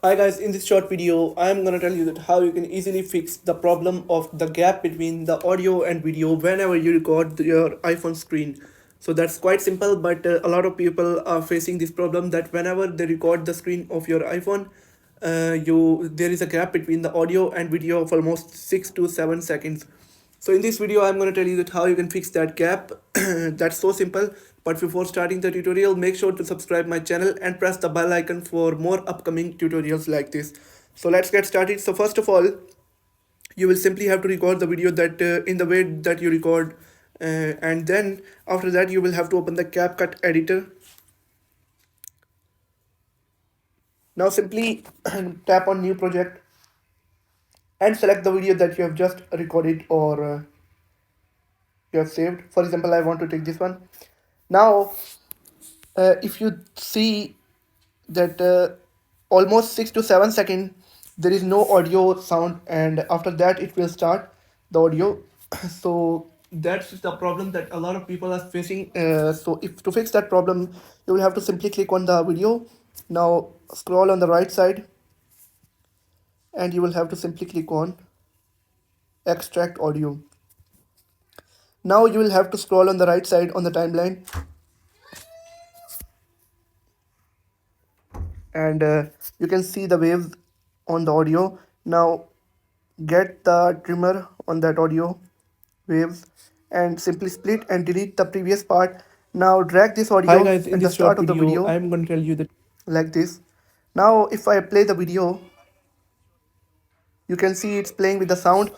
Hi guys, in this short video, I am gonna tell you that how you can easily fix the problem of the gap between the audio and video whenever you record your iPhone screen. So that's quite simple, but a lot of people are facing this problem that whenever they record the screen of your iPhone, you there is a gap between the audio and video of almost 6 to 7 seconds. So in this video, I'm going to tell you that how you can fix that gap. That's so simple. But before starting the tutorial, make sure to subscribe my channel and press the bell icon for more upcoming tutorials like this. So let's get started. So first of all, you will simply have to record the video that in the way that you record, and then after that you will have to open the CapCut editor. Now simply tap on new project and select the video that you have just recorded or you have saved. For example, I want to take this one. Now if you see that almost 6 to 7 seconds there is no audio sound, and after that it will start the audio. So that's the problem that a lot of people are facing. So if to fix that problem, you will have to simply click on the video. Now scroll on the right side and you will have to simply click on extract audio. Now you will have to scroll on the right side on the timeline, and you can see the waves on the audio. Now get the trimmer on that audio waves and simply split and delete the previous part. Now drag this Hi audio guys, in at the this short start of the video, video I'm going to tell you that. like this. Now if I play the video, you can see it's playing with the sound,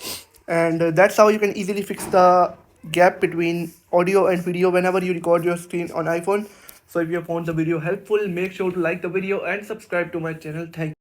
and that's how you can easily fix the gap between audio and video whenever you record your screen on iPhone. So if you found the video helpful, make sure to like the video and subscribe to my channel. Thank you.